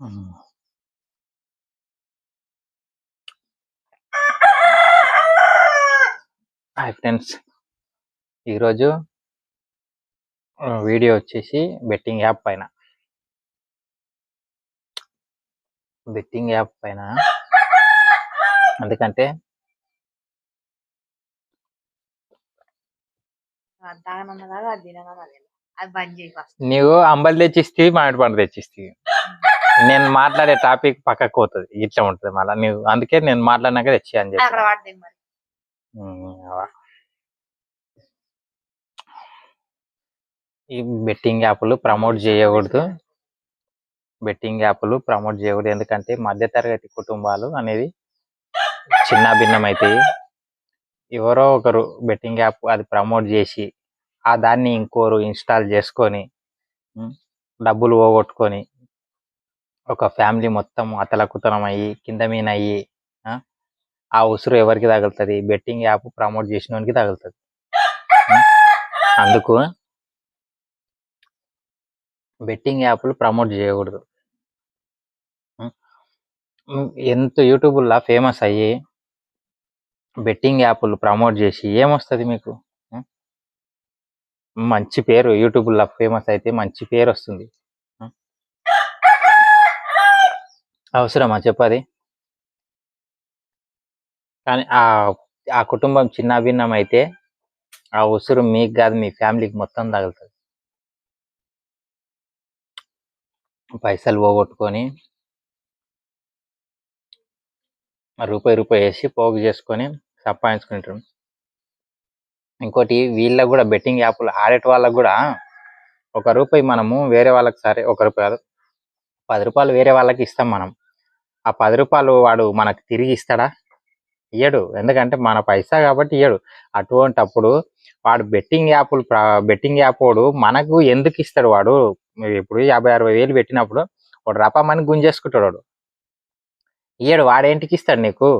హ్మ్. Hi friends. ఈరోజు video వచ్చేసి బెట్టింగ్ యాప్ పైన. బెట్టింగ్ యాప్ పైన ఎందుకంటే నీవు అంబలి తెచ్చిస్తే మామిడి పండు తెచ్చిస్తే నేను మాట్లాడే టాపిక్ పక్కకు పోతుంది, ఇట్లా ఉంటుంది. మళ్ళీ నువ్వు అందుకే నేను మాట్లాడినాక తెచ్చి అని చెప్పి ఈ బెట్టింగ్ యాప్లు ప్రమోట్ చేయకూడదు. బెట్టింగ్ యాప్లు ప్రమోట్ చేయకూడదు ఎందుకంటే మధ్యతరగతి కుటుంబాలు అనేది చిన్న భిన్నమైతాయి. ఎవరో ఒకరు బెట్టింగ్ యాప్ అది ప్రమోట్ చేసి ఆ దాన్ని ఇంకోరు ఇన్స్టాల్ చేసుకొని డబ్బులు పోగొట్టుకొని ఒక ఫ్యామిలీ మొత్తం అతలకుతలం అయ్యి కింద మీద అయ్యి ఆ ఉసురు ఎవరికి తగులుతుంది? బెట్టింగ్ యాప్ ప్రమోట్ చేసినోనికి తగులుతుంది. అందుకు బెట్టింగ్ యాప్లు ప్రమోట్ చేయకూడదు. ఎంత యూట్యూబ్లో ఫేమస్ అయ్యి బెట్టింగ్ యాప్లు ప్రమోట్ చేసి ఏమొస్తుంది మీకు? మంచి పేరు. యూట్యూబ్లో ఫేమస్ అయితే మంచి పేరు వస్తుంది. అవసరమా చెప్పది? కానీ ఆ కుటుంబం చిన్న భిన్నం అయితే ఆ ఉసురు మీకు కాదు, మీ ఫ్యామిలీకి మొత్తం తగులుతుంది. పైసలు పోగొట్టుకొని రూపాయి వేసి పోగు చేసుకొని సంపాదించుకుంటారు. ఇంకోటి వీళ్ళకు కూడా బెట్టింగ్ యాప్లు ఆడేట వాళ్ళకు కూడా ₹1 మనము వేరే వాళ్ళకి, సరే ₹1 కాదు ₹10 వేరే వాళ్ళకి ఇస్తాం. మనం ఆ ₹10 వాడు మనకు తిరిగి ఇస్తాడా? ఇయ్యడు. ఎందుకంటే మన పైసా కాబట్టి ఇయ్యడు. అటువంటప్పుడు వాడు బెట్టింగ్ యాప్ వాడు మనకు ఎందుకు ఇస్తాడు? వాడు ఇప్పుడు 50-60 వేలు పెట్టినప్పుడు వాడు రపమని గుంజేసుకుంటాడు. వాడు ఇయ్యడు. వాడేంటికి ఇస్తాడు నీకు?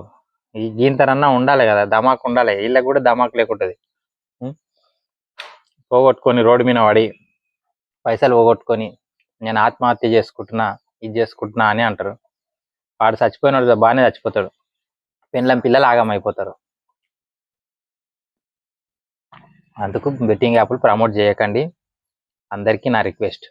ఇంతనన్నా ఉండాలి కదా, ధమాకు ఉండాలి. వీళ్ళకి కూడా ధమాకు లేకుంటుంది. పోగొట్టుకొని రోడ్డు మీద పడి పైసలు పోగొట్టుకొని నేను ఆత్మహత్య చేసుకుంటున్నా, ఇది చేసుకుంటున్నా అని అంటారు. వాడు చచ్చిపోయినాడు, బాగానే చచ్చిపోతాడు. పిల్లలు ఆగమైపోతారు. అందుకు బెట్టింగ్ యాప్లు ప్రమోట్ చేయకండి. అందరికీ నా రిక్వెస్ట్.